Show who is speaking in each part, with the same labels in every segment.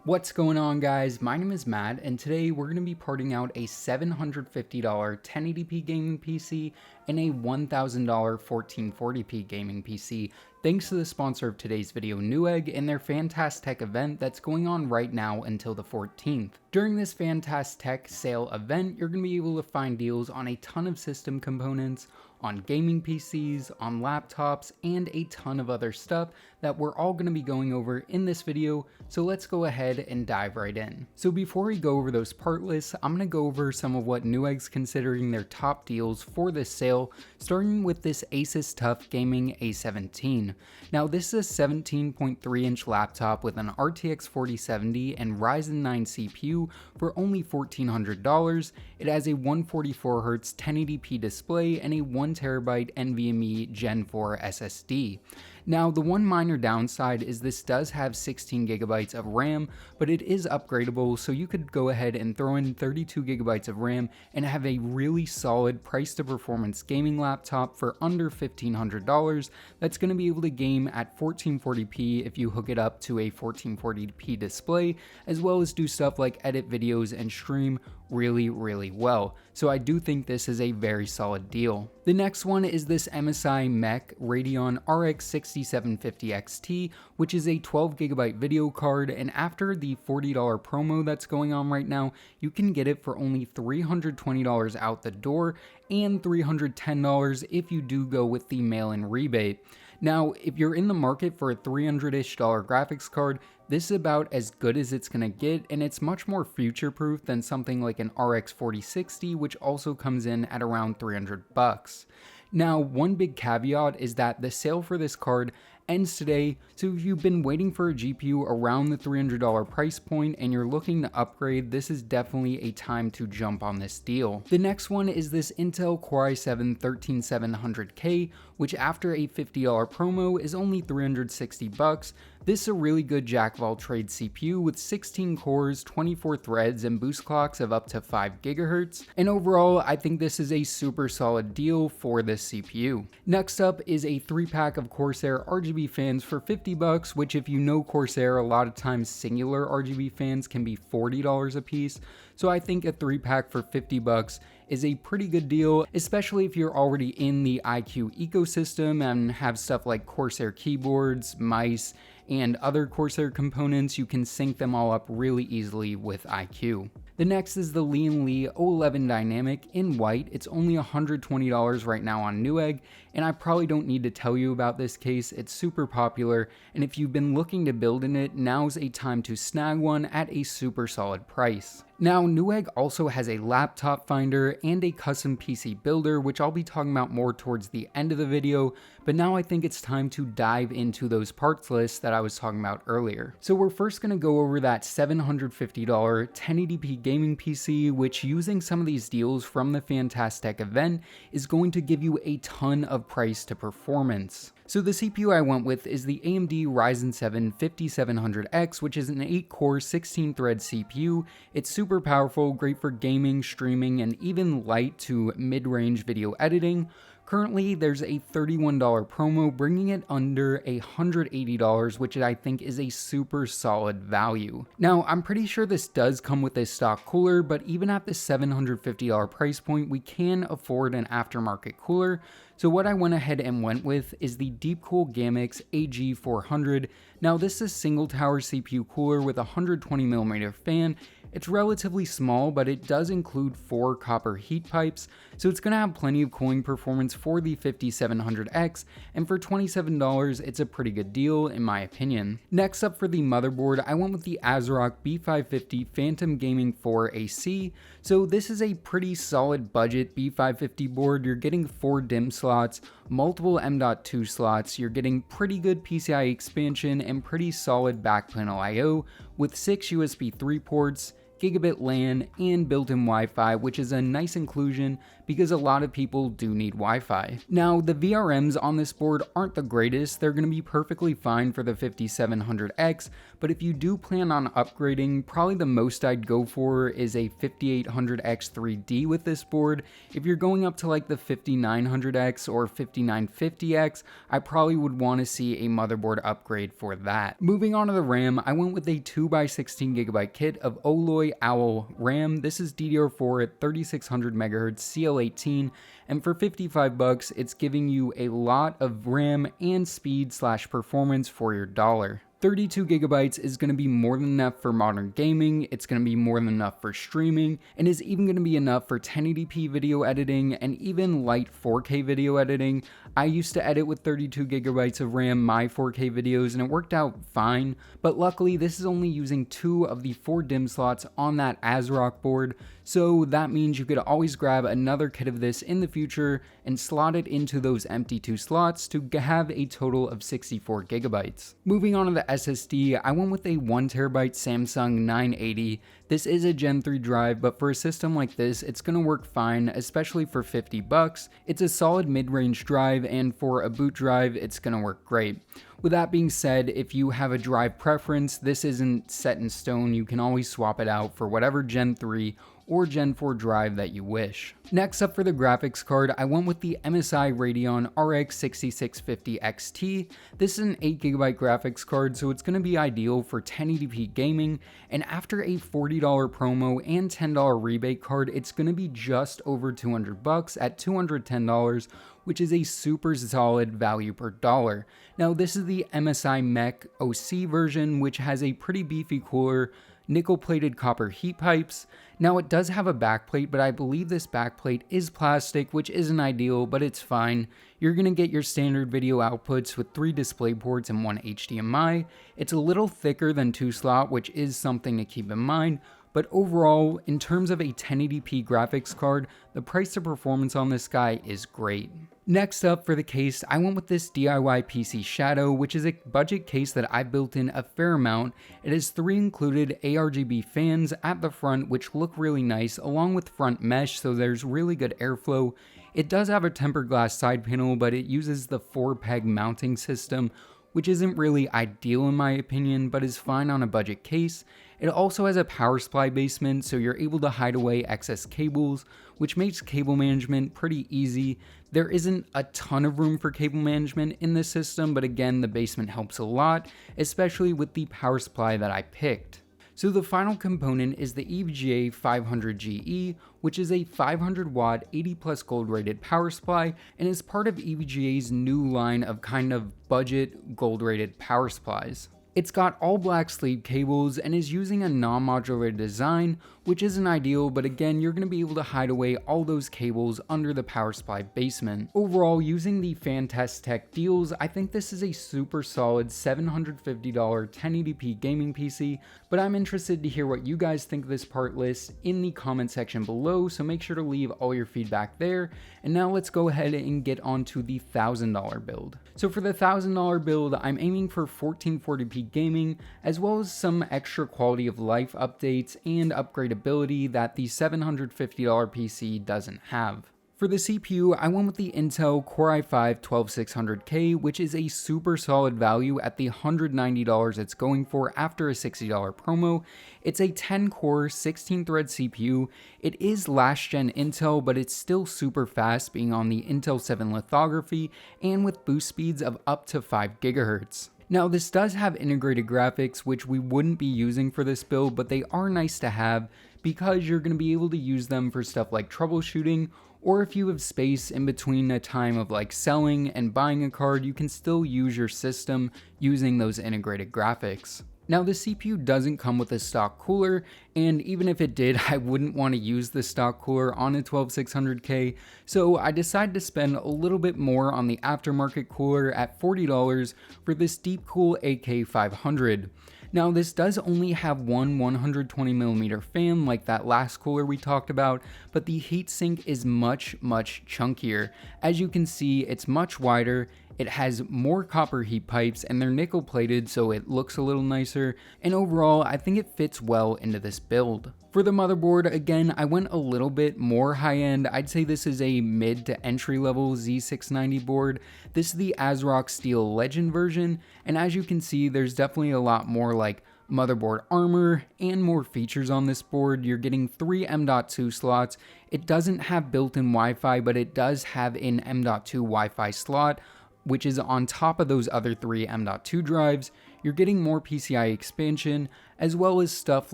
Speaker 1: What's going on, guys? My name is Matt, and today we're going to be parting out a $750 1080p gaming PC and a $1,000 1440p gaming PC, thanks to the sponsor of today's video, Newegg, and their Fantastech event that's going on right now until the 14th. During this Fantastech sale event, you're going to be able to find deals on a ton of system components, on gaming PCs, on laptops, and a ton of other stuff that we're all going to be going over in this video, so let's go ahead and dive right in. So before we go over those part lists, I'm going to go over some of what Newegg's considering their top deals for this sale, starting with this Asus TUF Gaming A17. Now this is a 17.3-inch laptop with an RTX 4070 and Ryzen 9 CPU for only $1,400. It has a 144Hz 1080p display and a 1TB NVMe Gen 4 SSD. Now, the one minor downside is this does have 16GB of RAM, but it is upgradable, so you could go ahead and throw in 32GB of RAM and have a really solid price to performance gaming laptop for under $1,500 that's going to be able to game at 1440p if you hook it up to a 1440p display, as well as do stuff like edit videos and stream really well. So I do think this is a very solid deal. The next one is this MSI Mech Radeon RX 6750 XT, which is a 12GB video card, and after the $40 promo that's going on right now, you can get it for only $320 out the door and $310 if you do go with the mail-in rebate. Now, if you're in the market for a $300-ish graphics card, this is about as good as it's going to get, and it's much more future-proof than something like an RX 4060, which also comes in at around $300. Now, one big caveat is that the sale for this card ends today, so if you've been waiting for a GPU around the $300 price point and you're looking to upgrade, this is definitely a time to jump on this deal. The next one is this Intel Core i7-13700K, which after a $50 promo is only $360. This is a really good jack of all trades CPU with 16 cores, 24 threads, and boost clocks of up to 5 GHz. And overall, I think this is a super solid deal for this CPU. Next up is a 3-pack of Corsair RGB fans for $50, which if you know Corsair, a lot of times singular RGB fans can be $40 a piece. So I think a 3-pack for $50 is a pretty good deal, especially if you're already in the iCUE ecosystem and have stuff like Corsair keyboards, mice, and other Corsair components. You can sync them all up really easily with iCUE. The next is the Lee & Lee 011 Dynamic in white. It's only $120 right now on Newegg, and I probably don't need to tell you about this case. It's super popular, and if you've been looking to build in it, now's a time to snag one at a super solid price. Now, Newegg also has a laptop finder and a custom PC builder, which I'll be talking about more towards the end of the video, but now I think it's time to dive into those parts lists that I was talking about earlier. So we're first going to go over that $750 1080p gaming PC, which using some of these deals from the Fantastech event is going to give you a ton of price to performance. So the CPU I went with is the AMD Ryzen 7 5700X, which is an 8-core 16-thread CPU. It's super powerful, great for gaming, streaming, and even light to mid-range video editing. Currently, there's a $31 promo, bringing it under $180, which I think is a super solid value. Now, I'm pretty sure this does come with a stock cooler, but even at the $750 price point, we can afford an aftermarket cooler. So what I went ahead and went with is the Deepcool Gamix AG400. Now, this is single tower CPU cooler with a 120mm fan. It's relatively small, but it does include 4 copper heat pipes, so it's going to have plenty of cooling performance for the 5700X, and for $27, it's a pretty good deal in my opinion. Next up for the motherboard, I went with the ASRock B550 Phantom Gaming 4 AC. So this is a pretty solid budget B550 board. You're getting 4 DIMM slots, multiple M.2 slots, you're getting pretty good PCIe expansion and pretty solid backpanel I/O with 6 USB 3 ports, gigabit LAN, and built-in Wi-Fi, which is a nice inclusion because a lot of people do need Wi-Fi. Now, the VRMs on this board aren't the greatest. They're going to be perfectly fine for the 5700X, but if you do plan on upgrading, probably the most I'd go for is a 5800X 3D with this board. If you're going up to like the 5900X or 5950X, I probably would want to see a motherboard upgrade for that. Moving on to the RAM, I went with a 2x16GB kit of Oloy Owl RAM. This is DDR4 at 3600 MHz CL18, and for 55 bucks, it's giving you a lot of RAM and speed / performance for your dollar. 32 gigabytes is going to be more than enough for modern gaming, it's going to be more than enough for streaming, and is even going to be enough for 1080p video editing and even light 4K video editing. I used to edit with 32 gigabytes of RAM my 4K videos and it worked out fine, but luckily this is only using 2 of the 4 DIMM slots on that ASRock board, so that means you could always grab another kit of this in the future and slot it into those empty 2 slots to have a total of 64 gigabytes. Moving on to the SSD, I went with a 1TB Samsung 980. This is a Gen 3 drive, but for a system like this, it's going to work fine, especially for 50 bucks. It's a solid mid-range drive, and for a boot drive, it's going to work great. With that being said, if you have a drive preference, this isn't set in stone. You can always swap it out for whatever Gen 3 or Gen 4 drive that you wish. Next up for the graphics card, I went with the MSI Radeon RX 6650 XT. This is an 8GB graphics card, so it's going to be ideal for 1080p gaming, and after a $40 promo and $10 rebate card, it's going to be just over 200 bucks at $210, which is a super solid value per dollar. Now, this is the MSI Mech OC version, which has a pretty beefy cooler, nickel-plated copper heat pipes. Now, it does have a backplate, but I believe this backplate is plastic, which isn't ideal, but it's fine. You're going to get your standard video outputs with 3 display ports and 1 HDMI. It's a little thicker than 2-slot, which is something to keep in mind, but overall, in terms of a 1080p graphics card, the price to performance on this guy is great. Next up for the case, I went with this DIY PC Shadow, which is a budget case that I built in a fair amount. It has 3 included ARGB fans at the front, which look really nice, along with front mesh, so there's really good airflow. It does have a tempered glass side panel, but it uses the 4-peg mounting system, which isn't really ideal in my opinion, but is fine on a budget case. It also has a power supply basement, so you're able to hide away excess cables, which makes cable management pretty easy. There isn't a ton of room for cable management in this system, but again, the basement helps a lot, especially with the power supply that I picked. So the final component is the EVGA 500GE, which is a 500 watt 80 plus gold rated power supply and is part of EVGA's new line of kind of budget gold rated power supplies. It's got all black sleeve cables and is using a non-modular design, which isn't ideal, but again, you're going to be able to hide away all those cables under the power supply basement. Overall, using the Fantastech deals, I think this is a super solid $750 1080p gaming PC, but I'm interested to hear what you guys think of this part list in the comment section below, so make sure to leave all your feedback there. And now let's go ahead and get on to the $1,000 build. So for the $1,000 build, I'm aiming for 1440p gaming, as well as some extra quality of life updates and upgradability that the $750 PC doesn't have. For the CPU, I went with the Intel Core i5-12600K, which is a super solid value at the $190 it's going for after a $60 promo. It's a 10-core, 16-thread CPU. It is last-gen Intel, but it's still super fast, being on the Intel 7 lithography and with boost speeds of up to 5 GHz. Now, this does have integrated graphics, which we wouldn't be using for this build, but they are nice to have because you're going to be able to use them for stuff like troubleshooting, or if you have space in between a time of like selling and buying a card, you can still use your system using those integrated graphics. Now, the CPU doesn't come with a stock cooler, and even if it did, I wouldn't want to use the stock cooler on a 12600K, so I decided to spend a little bit more on the aftermarket cooler at $40 for this Deepcool AK500. Now, this does only have one 120mm fan like that last cooler we talked about, but the heatsink is much chunkier. As you can see, it's much wider. It has more copper heat pipes and they're nickel plated, so it looks a little nicer, and overall I think it fits well into this build. For the motherboard, again, I went a little bit more high-end. I'd say this is a mid to entry-level Z690 board. This is the ASRock Steel Legend version, and as you can see, there's definitely a lot more like motherboard armor and more features on this board. You're getting 3 M.2 slots. It doesn't have built-in Wi-Fi, but it does have an M.2 Wi-Fi slot, which is on top of those other 3 M.2 drives. You're getting more PCI expansion, as well as stuff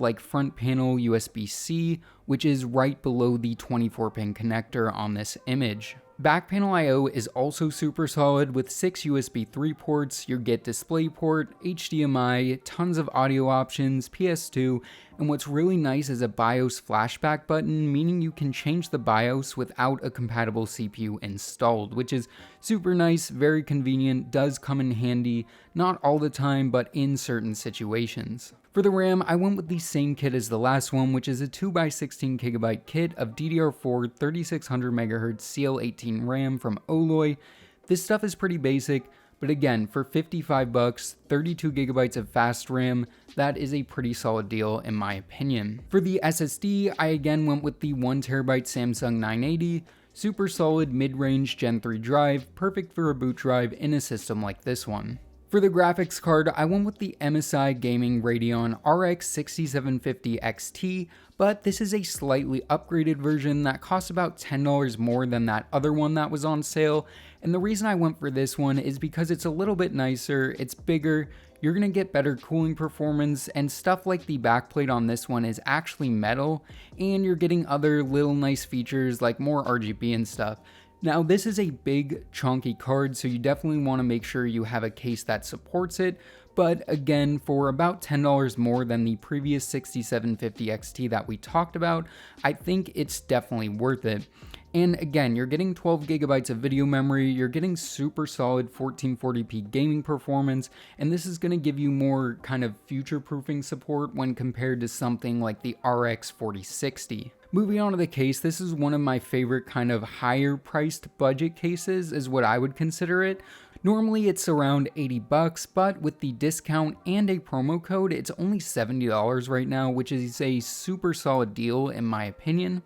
Speaker 1: like front panel USB-C, which is right below the 24-pin connector on this image. Back panel I/O is also super solid with 6 USB 3 ports. You get DisplayPort, HDMI, tons of audio options, PS2, and what's really nice is a BIOS flashback button, meaning you can change the BIOS without a compatible CPU installed, which is super nice, very convenient, does come in handy, not all the time, but in certain situations. For the RAM, I went with the same kit as the last one, which is a 2x16GB kit of DDR4 3600MHz CL18 RAM from Oloy. This stuff is pretty basic, but again, for $55, 32GB of fast RAM, that is a pretty solid deal in my opinion. For the SSD, I again went with the 1TB Samsung 980, super solid mid-range Gen 3 drive, perfect for a boot drive in a system like this one. For the graphics card, I went with the MSI Gaming Radeon RX 6750 XT, but this is a slightly upgraded version that costs about $10 more than that other one that was on sale, and the reason I went for this one is because it's a little bit nicer, it's bigger, you're going to get better cooling performance, and stuff like the backplate on this one is actually metal, and you're getting other little nice features like more RGB and stuff. Now, this is a big, chunky card, so you definitely want to make sure you have a case that supports it, but again, for about $10 more than the previous 6750 XT that we talked about, I think it's definitely worth it. And again, you're getting 12GB of video memory, you're getting super solid 1440p gaming performance, and this is going to give you more kind of future-proofing support when compared to something like the RX 4060. Moving on to the case, this is one of my favorite kind of higher priced budget cases is what I would consider it. Normally it's around $80, but with the discount and a promo code, it's only $70 right now, which is a super solid deal in my opinion.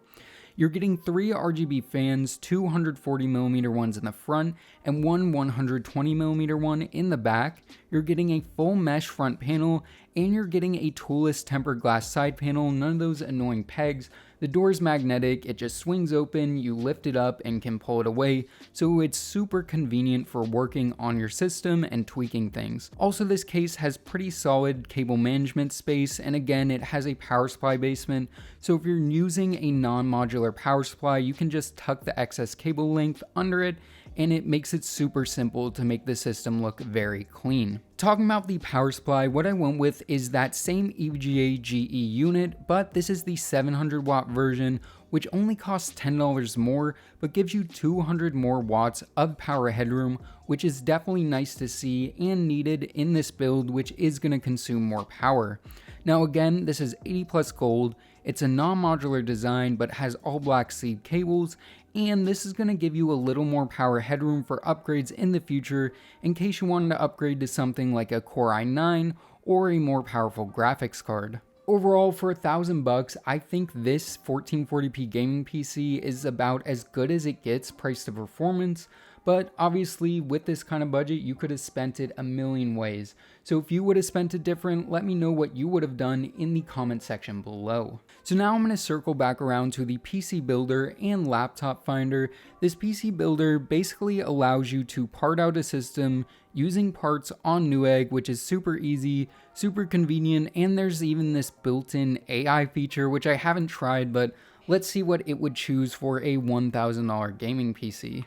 Speaker 1: You're getting 3 RGB fans, 2 140mm ones in the front, and one 120mm one in the back. You're getting a full mesh front panel, and you're getting a toolless tempered glass side panel, none of those annoying pegs. The door's magnetic, it just swings open, you lift it up and can pull it away, so it's super convenient for working on your system and tweaking things. Also, this case has pretty solid cable management space, and again, it has a power supply basement, so if you're using a non-modular power supply, you can just tuck the excess cable length under it, and it makes it super simple to make the system look very clean. Talking about the power supply, what I went with is that same EVGA GE unit, but this is the 700 watt version, which only costs $10 more, but gives you 200 more watts of power headroom, which is definitely nice to see and needed in this build, which is going to consume more power. Now again, this is 80 plus gold, it's a non-modular design but has all black sleeve cables, and this is going to give you a little more power headroom for upgrades in the future in case you wanted to upgrade to something like a Core i9 or a more powerful graphics card. Overall, for $1,000, I think this 1440p gaming PC is about as good as it gets priced to performance, but obviously with this kind of budget, you could have spent it a million ways. So if you would have spent it different, let me know what you would have done in the comment section below. So now I'm going to circle back around to the PC Builder and Laptop Finder. This PC Builder basically allows you to part out a system using parts on Newegg, which is super easy, super convenient, and there's even this built-in AI feature, which I haven't tried, but let's see what it would choose for a $1,000 gaming PC.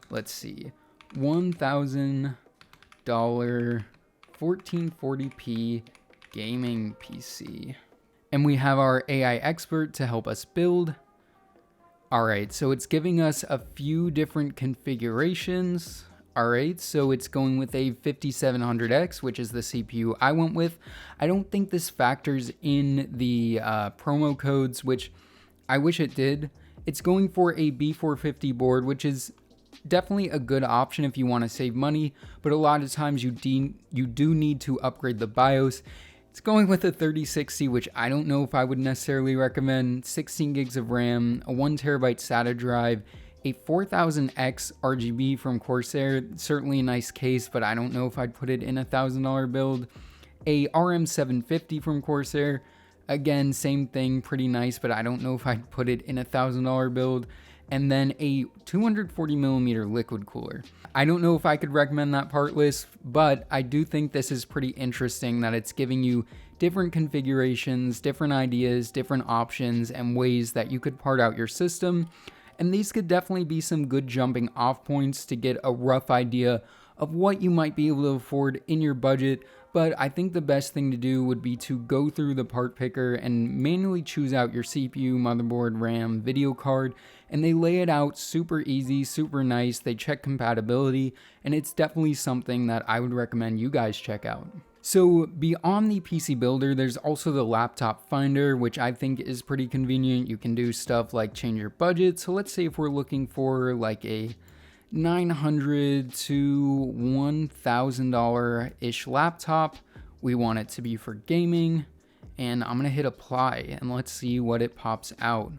Speaker 1: Let's see, $1,000 1440p gaming PC. And we have our AI expert to help us build. Alright, so it's giving us a few different configurations. Alright, so it's going with a 5700X, which is the CPU I went with. I don't think this factors in the promo codes, which I wish it did. It's going for a B450 board, which is definitely a good option if you want to save money, but a lot of times you do need to upgrade the BIOS. It's going with a 3060, which I don't know if I would necessarily recommend. 16 gigs of RAM, a 1TB SATA drive, a 4000X RGB from Corsair, certainly a nice case, but I don't know if I'd put it in a $1,000 build. A RM750 from Corsair, again, same thing, pretty nice, but I don't know if I'd put it in a $1,000 build. And then a 240mm liquid cooler. I don't know if I could recommend that part list, but I do think this is pretty interesting that it's giving you different configurations, different ideas, different options, and ways that you could part out your system. And these could definitely be some good jumping off points to get a rough idea of what you might be able to afford in your budget. But I think the best thing to do would be to go through the part picker and manually choose out your CPU, motherboard, RAM, video card, and they lay it out super easy, super nice. They check compatibility, and it's definitely something that I would recommend you guys check out. So beyond the PC builder, there's also the laptop finder, which I think is pretty convenient. You can do stuff like change your budget. So let's say if we're looking for like a $900 to $1,000-ish laptop, we want it to be for gaming, and I'm gonna hit apply and let's see what it pops out.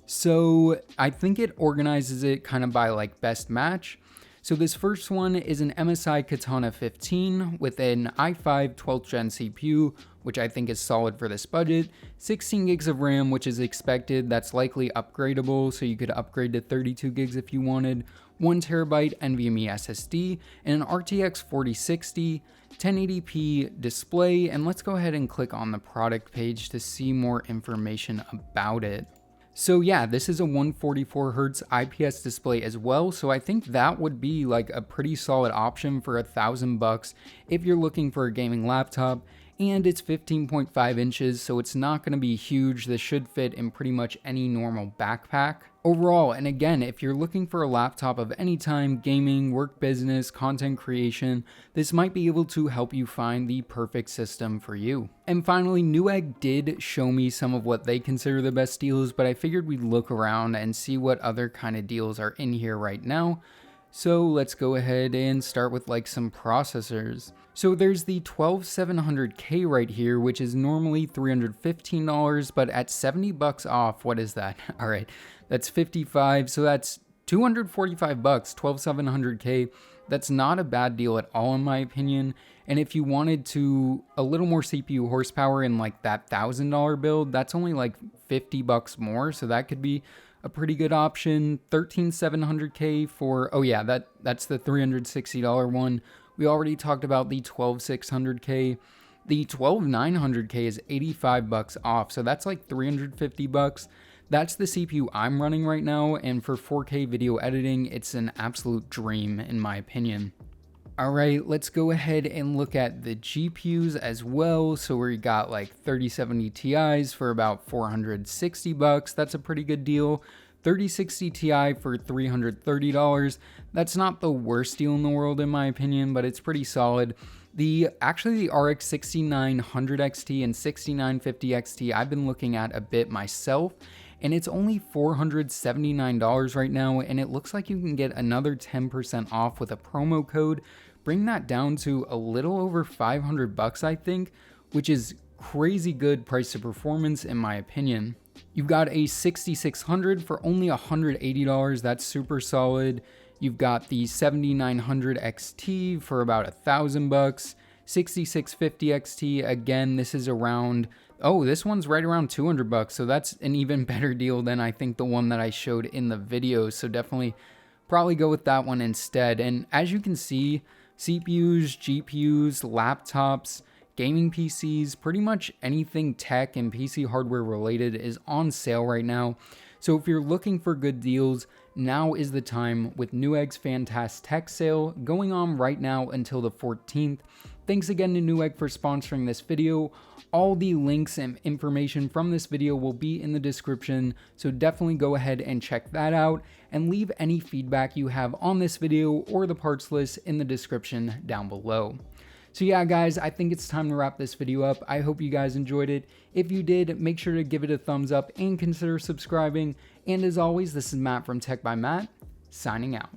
Speaker 1: So I think it organizes it kind of by like best match. So this first one is an MSI Katana 15 with an i5 12th gen CPU, which I think is solid for this budget. 16 gigs of RAM, which is expected. That's likely upgradable, so you could upgrade to 32 gigs if you wanted. 1TB NVMe SSD, and an RTX 4060, 1080p display. And let's go ahead and click on the product page to see more information about it. So yeah, this is a 144Hz IPS display as well, so I think that would be like a pretty solid option for $1,000 if you're looking for a gaming laptop. And it's 15.5 inches, so it's not going to be huge. This should fit in pretty much any normal backpack. Overall, and again, if you're looking for a laptop of any time, gaming, work, business, content creation, this might be able to help you find the perfect system for you. And finally, Newegg did show me some of what they consider the best deals, but I figured we'd look around and see what other kind of deals are in here right now. So let's go ahead and start with like some processors. So there's the 12700K right here, which is normally $315, but at $70 off, what is that? All right, that's 55, so that's $245, 12700K. That's not a bad deal at all in my opinion. And if you wanted to a little more CPU horsepower in like that $1,000 build, that's only like $50 more, so that could be a pretty good option. 13700K for, oh yeah, that's the $360 one. We already talked about the 12600K. The 12900K is $85 off, so that's like $350. That's the CPU I'm running right now, and for 4K video editing, it's an absolute dream in my opinion. Alright, let's go ahead and look at the GPUs as well. So we got like 3070 Ti's for about $460. That's a pretty good deal. 3060 Ti for $330. That's not the worst deal in the world in my opinion, but it's pretty solid. Actually the RX 6900 XT and 6950 XT I've been looking at a bit myself, and it's only $479 right now, and it looks like you can get another 10% off with a promo code. Bring that down to a little over $500 I think, which is crazy good price to performance in my opinion. You've got a 6600 for only $180, that's super solid. You've got the 7900 XT for about $1,000. 6650 XT, again, this is around, oh, this one's right around $200, so that's an even better deal than I think the one that I showed in the video, so definitely probably go with that one instead. And as you can see, CPUs, GPUs, laptops, gaming PCs, pretty much anything tech and PC hardware related is on sale right now. So if you're looking for good deals, now is the time with Newegg's Fantastech sale going on right now until the 14th. Thanks again to Newegg for sponsoring this video. All the links and information from this video will be in the description, so definitely go ahead and check that out, and leave any feedback you have on this video or the parts list in the description down below. So yeah guys, I think it's time to wrap this video up. I hope you guys enjoyed it. If you did, make sure to give it a thumbs up and consider subscribing. And as always, this is Matt from Tech by Matt, signing out.